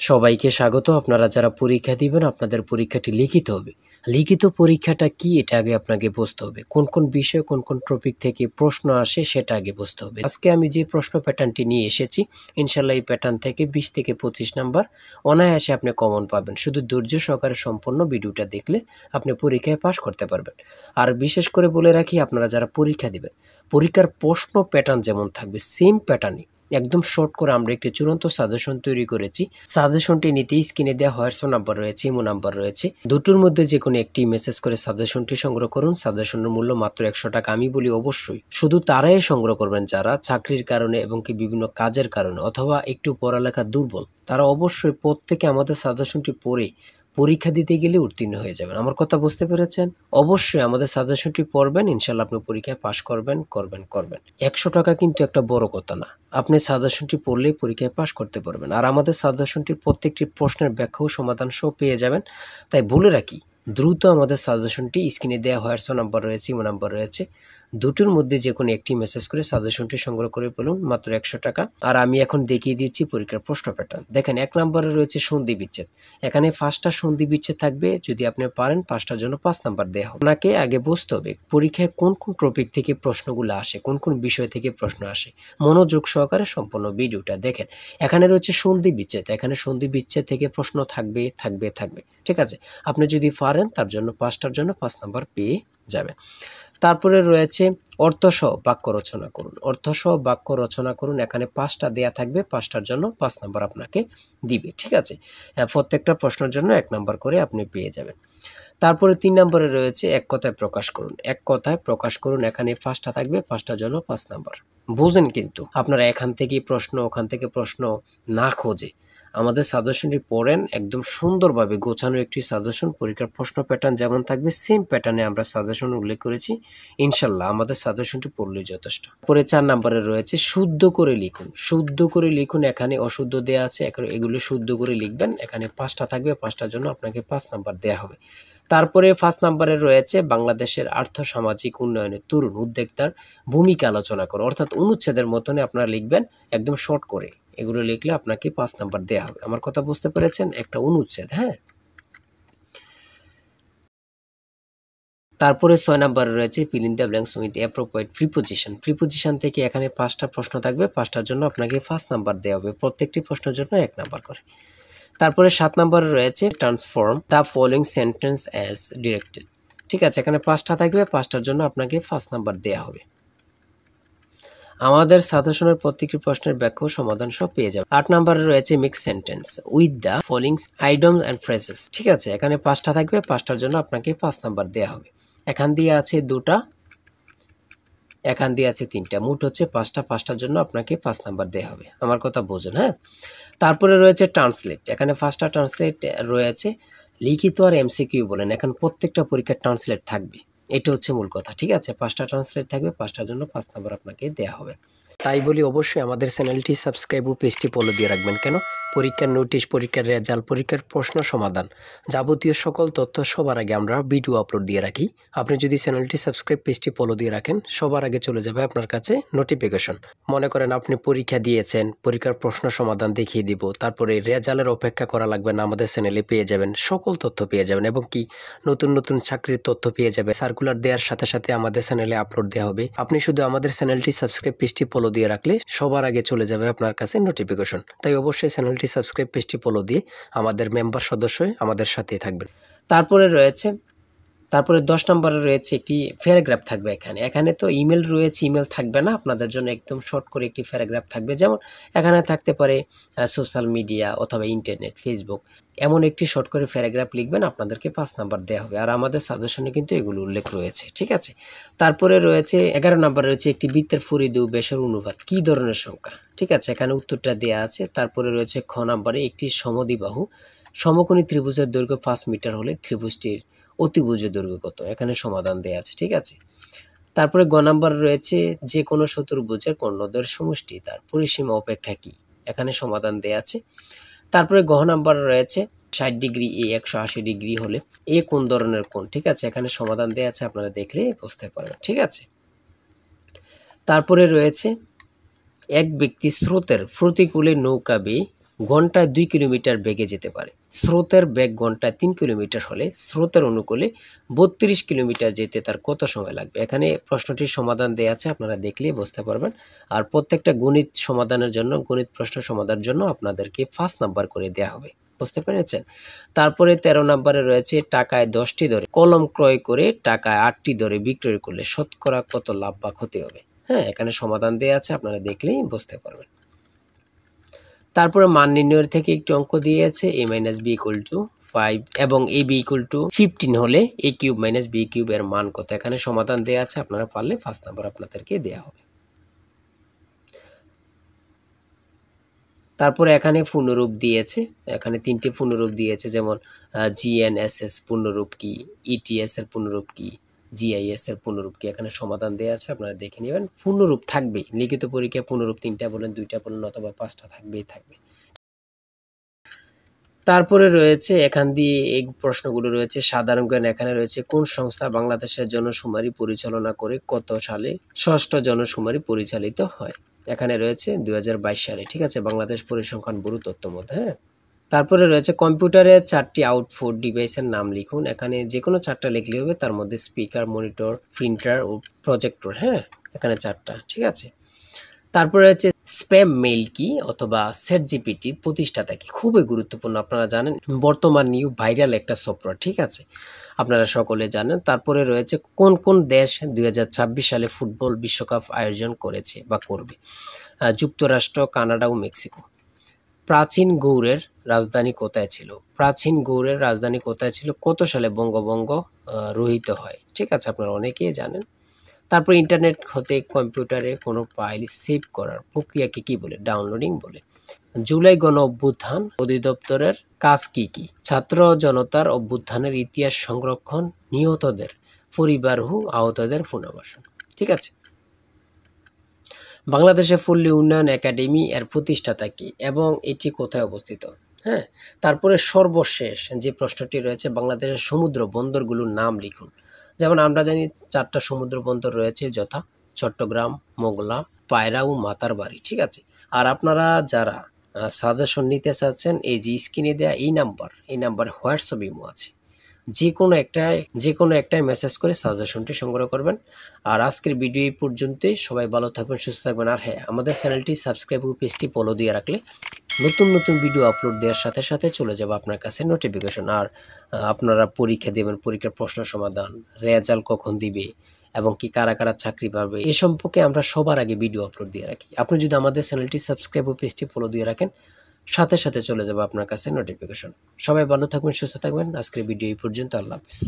সবাইকে স্বাগত। আপনারা যারা পরীক্ষা দিবেন আপনাদের পরীক্ষাটি লিখিত হবে। লিখিত পরীক্ষাটা কি এটা আগে আপনাকে বুঝতে হবে। কোন কোন বিষয় কোন কোন টপিক থেকে প্রশ্ন আসে সেটা আগে বুঝতে হবে। আজকে আমি যে প্রশ্ন প্যাটার্নটি নিয়ে এসেছি ইনশাল্লাহ এই প্যাটার্ন থেকে 20 থেকে 25 নাম্বার অনায়াসে আপনি কমন পাবেন। শুধু ধৈর্য সহকারে সম্পূর্ণ ভিডিওটা দেখলে আপনি পরীক্ষায় পাস করতে পারবেন। আর বিশেষ করে বলে রাখি আপনারা যারা পরীক্ষা দিবেন পরীক্ষার প্রশ্ন প্যাটার্ন যেমন থাকবে সেম প্যাটার্নই একদম শর্ট করে আমরা একটি চূড়ান্ত সাজেশন তৈরি করেছি। সাজেশনটি নিতে স্ক্রিনে দেওয়া হোয়াটসঅ্যাপ নাম্বার রয়েছে, ইমো নাম্বার রয়েছে। দুটোর মধ্যে যে কোনো একটি মেসেজ করে সাজেশনটি সংগ্রহ করুন। সাজেশনের মূল্য মাত্র 100 টাকা। আমি বলি অবশ্যই শুধু তারাই সংগ্রহ করবেন যারা চাকরির কারণে এবং কি বিভিন্ন কাজের কারণে অথবা একটু পড়ালেখা দুর্বল। তারা অবশ্যই প্রত্যেকে আমাদের সাজেশনটি পড়ে পরীক্ষা দিতে গেলে উত্তীর্ণ হয়ে যাবেন। আমার কথা বুঝতে পেরেছেন? অবশ্যই আমাদের সাজেশনটি পড়বেন, ইনশাল্লাহ আপনি পরীক্ষায় পাশ করবেন। 100 টাকা কিন্তু একটা বড় কথা না। আপনি সাজেশনটি পড়লেই পরীক্ষায় পাশ করতে পারবেন। আর আমাদের সাজেশনটির প্রত্যেকটি প্রশ্নের ব্যাখ্যা ও সমাধান সহ পেয়ে যাবেন। তাই বলে রাখি দ্রুত আমাদের সাজেশনটি স্ক্রিনে দেওয়া হোয়াটসঅ্যাপ নাম্বার রয়েছে, ইমো নাম্বার রয়েছে। দুটোর মধ্যে যে কোনো একটি মেসেজ করে সাজেশনটি সংগ্রহ করে পেলুন, মাত্র 100 টাকা। আর আমি এখন দেখিয়ে দিচ্ছি পরীক্ষার প্রশ্ন প্যাটার্ন। দেখেন 1 নম্বরে রয়েছে সন্ধি বিচ্ছেদ। এখানে 5টা সন্ধি বিচ্ছেদ থাকবে। যদি আপনি পারেন 5টার জন্য 5 নাম্বার দেওয়া হবে। আপনাকে আগে বুঝতে হবে পরীক্ষায় কোন কোন টপিক থেকে প্রশ্নগুলো আসে, কোন কোন বিষয় থেকে প্রশ্ন আসে। মনোযোগ সহকারে সম্পূর্ণ ভিডিওটা দেখেন। এখানে রয়েছে সন্ধি বিচ্ছেদ। এখানে সন্ধি বিচ্ছেদ থেকে প্রশ্ন থাকবে। ঠিক আছে? আপনি যদি পারেন তার জন্য 5টার জন্য 5 নাম্বার পেয়ে যাবেন। তারপরে রয়েছে অর্থসহ বাক্য রচনা করুন। অর্থসহ বাক্য রচনা করুন। এখানে 5টা দেয়া থাকবে। 5টার জন্য 5 নাম্বার আপনাকে দিবে। ঠিক আছে? প্রত্যেকটা প্রশ্নের জন্য 1 নাম্বার করে আপনি পেয়ে যাবেন। তারপরে 3 নম্বরে রয়েছে এক কথায় প্রকাশ করুন। এক কথায় প্রকাশ করুন। এখানে 5টা থাকবে। 5টার জন্য 5 নাম্বার। বুঝেন কিন্তু আপনারা এখান থেকে প্রশ্ন ওখান থেকে প্রশ্ন না খোঁজে আমাদের সাজেশনটি পড়েন। একদম সুন্দরভাবে গোছানো একটি সাজেশন। পরীক্ষার প্রশ্ন প্যাটার্ন যেমন থাকবে সেম প্যাটার্নে আমরা সাজেশন উল্লেখ করেছি। ইনশাল্লাহ আমাদের সাজেশনটি পড়লেই যথেষ্ট। পরে 4 নম্বরে রয়েছে শুদ্ধ করে লিখুন। শুদ্ধ করে লিখুন। এখানে অশুদ্ধ দেয়া আছে, এগুলো শুদ্ধ করে লিখবেন। এখানে 5টা থাকবে। 5টার জন্য আপনাকে 5 নাম্বার দেয়া হবে। তারপরে 5 নম্বরে রয়েছে বাংলাদেশের আর্থ-সামাজিক উন্নয়নে তরুণ উদ্যোক্তার ভূমিকা আলোচনা করো। অর্থাৎ অনুচ্ছেদের মতনে আপনারা লিখবেন একদম শর্ট করে। এগুলো লিখলে আপনাকে 5 নাম্বার দেয়া হবে। আমার কথা বুঝতে পেরেছেন? একটা অনুচ্ছেদ, হ্যাঁ? তারপরে 6 নম্বরে রয়েছে fill in the blanks with appropriate preposition। Preposition থেকে এখানে 5টা প্রশ্ন থাকবে। 5টার জন্য আপনাকে 5 নাম্বার দেওয়া হবে। প্রত্যেকটি প্রশ্নের জন্য 1 নাম্বার করে। তারপরে 7 নম্বরে রয়েছে transform the following sentence as directed. ঠিক আছে? এখানে 5টা থাকবে। 5টার জন্য আপনাকে 5 নাম্বার দেয়া হবে। আমাদের সাজেশনের প্রত্যেকটি প্রশ্নের ব্যাখ্যা ও সমাধান সব পেয়ে যাবেন। 8 নম্বরে রয়েছে mix sentence with the following idioms and phrases. ঠিক আছে? এখানে 5টা থাকবে। 5টার জন্য আপনাকে 5 নাম্বার দেয়া হবে। এখান দিয়ে আছে 2টা, এখান দিয়ে আছে 3টা, মোট হচ্ছে 5টা। 5টার জন্য আপনাকে 5 নাম্বার দেয়া হবে। আমার কথা বোঝেন, হ্যাঁ? তারপরে রয়েছে ট্রান্সলেট। এখানে 5টা ট্রান্সলেট রয়েছে। লিখিত আর এমসিকিউ বলেন, এখন প্রত্যেকটা পরীক্ষার ট্রান্সলেট থাকবে। এটা হচ্ছে মূল কথা। ঠিক আছে? 5টা ট্রান্সলেট থাকবে। 5টার জন্য 5 নাম্বার আপনাকে দেয়া হবে। তাই বলি অবশ্যই আমাদের চ্যানেলটি সাবস্ক্রাইব ও পেজটি ফলো দিয়ে রাখবেন। কেন? পরীক্ষার নোটিশ, পরীক্ষার রেজাল্ট, পরীক্ষার প্রশ্ন সমাধান, যাবতীয় সকল তথ্য সবার আগে আমরা ভিডিও আপলোড দিয়ে রাখি। আপনি যদি চ্যানেলটি সাবস্ক্রাইব, পেজটি ফলো দিয়ে রাখেন সবার আগে চলে যাবে আপনার কাছে নোটিফিকেশন। মনে করেন আপনি পরীক্ষা দিয়েছেন, পরীক্ষার প্রশ্ন সমাধান দেখিয়ে দিব, তারপরে রেজাল্টের অপেক্ষা করা লাগবে না, আমাদের চ্যানেলে পেয়ে যাবেন। সকল তথ্য পেয়ে যাবেন এবং কি নতুন নতুন চাকরির তথ্য পেয়ে যাবে। সার্কুলার দেওয়ার সাথে সাথে আমাদের চ্যানেলে আপলোড দেওয়া হবে। আপনি শুধু আমাদের চ্যানেলটি সাবস্ক্রাইব, পেজটি ফলো দিয়ে রাখলে সবার আগে চলে যাবে আপনার কাছে নোটিফিকেশন। তাই অবশ্যই চ্যানেলটি সাবস্ক্রাইব, পেজটি ফলো দিয়ে আমাদের মেম্বার সদস্য হয়ে আমাদের সাথেই থাকবেন। তারপরে 10 নম্বরে রয়েছে একটি প্যারাগ্রাফ থাকবে। এখানে তো ইমেল রয়েছে, ইমেল থাকবে না। আপনাদের জন্য একদম শর্ট করে একটি প্যারাগ্রাফ থাকবে। যেমন এখানে থাকতে পারে সোশ্যাল মিডিয়া অথবা ইন্টারনেট, ফেসবুক, এমন একটি শর্ট করে প্যারাগ্রাফ লিখবেন। আপনাদেরকে 5 নাম্বার দেওয়া হবে। আর আমাদের সাজেশনে কিন্তু এগুলো উল্লেখ রয়েছে। ঠিক আছে? তারপরে রয়েছে 11 নম্বরে রয়েছে একটি বৃত্তের ফরিদ ও ব্যাসের অনুপাত কী ধরনের সংখ্যা। ঠিক আছে? এখানে উত্তরটা দেওয়া আছে। তারপরে রয়েছে খ নম্বরে একটি সমদ্বিবাহু সমকোণী ত্রিভুজের দৈর্ঘ্য 5 মিটার হলে ত্রিভুজটির অতিভুজের দৈর্ঘ্য কত। এখানে সমাধান দেয়া আছে। ঠিক আছে? তারপরে গ নাম্বার রয়েছে যে কোনো চতুর্ভুজের কর্ণদ্বয়ের সমষ্টি তার পরিসীমা অপেক্ষা কি। এখানে সমাধান দেয়া আছে। তারপরে গ নাম্বার রয়েছে 60 ডিগ্রি এ 180 ডিগ্রি হলে এ কোন ধরনের কোণ। ঠিক আছে? এখানে সমাধান দেয়া আছে, আপনারা দেখলে বুঝতে পারবেন। ঠিক আছে? তারপরে রয়েছে এক ব্যক্তি স্রোতের প্রতিকূলে নৌকা বেয়ে ঘন্টায় 2 কিলোমিটার বেগে যেতে পারে। স্রোতের বেগ ঘন্টায় 3 কিলোমিটার হলে স্রোতের অনুকূলে 32 কিলোমিটার যেতে তার কত সময় লাগবে? এখানে প্রশ্নটির সমাধান দেয়া আছে, আপনারা দেখলেই বুঝতে পারবেন। আর প্রত্যেকটা গণিত সমাধানের জন্য, গণিত প্রশ্ন সমাধানের জন্য আপনাদেরকে 5 নাম্বার করে দেয়া হবে। বুঝতে পেরেছেন? তারপরে 13 নম্বরে রয়েছে টাকায় 10টি দরে কলম ক্রয় করে টাকায় 8টি দরে বিক্রয় করলে শতকরা কত লাভ বা ক্ষতি হবে? হ্যাঁ, এখানে সমাধান দেয়া আছে, আপনারা দেখলেই বুঝতে পারবেন। তারপরে মান নির্ণয়ের থেকে একটু অঙ্ক দিয়েছে a - b = 5 এবং ab = 15 হলে a³ - b³ এর মান কত? এখানে সমাধান দেয়া আছে, আপনারা পারলে 5 নাম্বার আপনাদেরকে দেয়া হবে। তারপরে এখানে পূর্ণরূপ দিয়েছে, এখানে 3টি পূর্ণরূপ দিয়েছে, যেমন GNSS পূর্ণরূপ কি, ETS এর পূর্ণরূপ কি, GIS এর পূর্ণরূপ কি, এখানে সমাধান দেয়া আছে, আপনারা দেখে নেবেন। পূর্ণরূপ থাকবেই, লিখিত পরীক্ষায় পূর্ণরূপ 3টা বলেন, 2টা বলেন অথবা 5টা থাকবেই থাকবে। তারপরে রয়েছে এখান দিয়ে এই প্রশ্নগুলো রয়েছে সাধারণ জ্ঞান। এখানে রয়েছে কোন সংস্থা বাংলাদেশের জনশুমারি পরিচালনা করে কত সালে 6ষ্ঠ জনশুমারি পরিচালিত হয়? এখানে রয়েছে 2022 সালে। ঠিক আছে, বাংলাদেশ পরিসংখ্যান ব্যুরো তথ্য মতে। হ্যাঁ, তারপরে রয়েছে কম্পিউটারে 4টি আউটপুট ডিভাইসের নাম লিখুন। এখানে যে কোনো 4টা লিখলে হবে, তার মধ্যে স্পিকার, মনিটর, প্রিন্টার ও প্রজেক্টর। হ্যাঁ, এখানে 4টা। ঠিক আছে, তারপরে হচ্ছে স্প্যাম মেইল কি অথবা ChatGPT প্রতিষ্ঠাতা কি? খুবই গুরুত্বপূর্ণ, আপনারা জানেন বর্তমান নিউ ভাইরাল একটা সফটওয়্যার। ঠিক আছে, আপনারা সকলে জানেন। তারপরে রয়েছে কোন কোন দেশ 2026 সালে ফুটবল বিশ্বকাপ আয়োজন করেছে বা করবে? যুক্তরাষ্ট্র, কানাডা ও মেক্সিকো। প্রাচীন গৌড়ের রাজধানী কোথায় ছিল? প্রাচীন গৌড়ের রাজধানী কোথায় ছিল? কত সালে বঙ্গভঙ্গ রহিত হয়? ঠিক আছে, আপনারা অনেকেই জানেন। তারপর ইন্টারনেট হতে কম্পিউটারে কোনো ফাইল সেভ করার প্রক্রিয়াকে কি বলে? ডাউনলোডিং বলে। জুলাই গণ অভ্যুত্থান অধিদপ্তরের কাজ কি কি? ছাত্র জনতার অভ্যুত্থানের ইতিহাস সংরক্ষণ, নিহতদের পরিবার ও আহতদের পুনর্বাসন। ঠিক আছে, বাংলাদেশে পল্লী উন্নয়ন একাডেমি এর প্রতিষ্ঠাতা কি এবং এটি কোথায় অবস্থিত? হ্যাঁ, তারপরে সর্বশেষ যে প্রশ্নটি রয়েছে বাংলাদেশের সমুদ্র বন্দরগুলোর নাম লিখুন। যেমন আমরা জানি 4টা সমুদ্র বন্দর রয়েছে, যথা চট্টগ্রাম, মোংলা, পায়রা ও মাতারবাড়ি। ঠিক আছে, আর আপনারা যারা সাজেশন নিতে চাচ্ছেন, এই যে স্ক্রিনে দেওয়া এই নাম্বার হোয়াটসঅ্যাপ ইমো আছে, যে কোনো একটাই মেসেজ করে সাজেশনটি সংগ্রহ করবেন। আর আজকের ভিডিও এই পর্যন্তই। সবাই ভালো থাকবেন, সুস্থ থাকবেন। আর হ্যাঁ, আমাদের চ্যানেলটি সাবস্ক্রাইব ও পেজটি ফলো দিয়ে রাখলে নতুন নতুন ভিডিও আপলোড দেওয়ার সাথে সাথে চলে যাবে আপনার কাছে নোটিফিকেশন। আর আপনারা পরীক্ষা দেবেন, পরীক্ষার প্রশ্ন সমাধান, রেজাল্ট কখন দিবে এবং কি কারা কারা চাকরি পাবে, এ সম্পর্কে আমরা সবার আগে ভিডিও আপলোড দিয়ে রাখি। আপনি যদি আমাদের চ্যানেলটি সাবস্ক্রাইব ও পেজটি ফলো দিয়ে রাখেন, সাথে সাথে চলে যাবে আপনার কাছে নোটিফিকেশন। সবাই ভালো থাকবেন, সুস্থ থাকবেন। আজকের ভিডিও এই পর্যন্ত। আল্লাহ হাফেজ।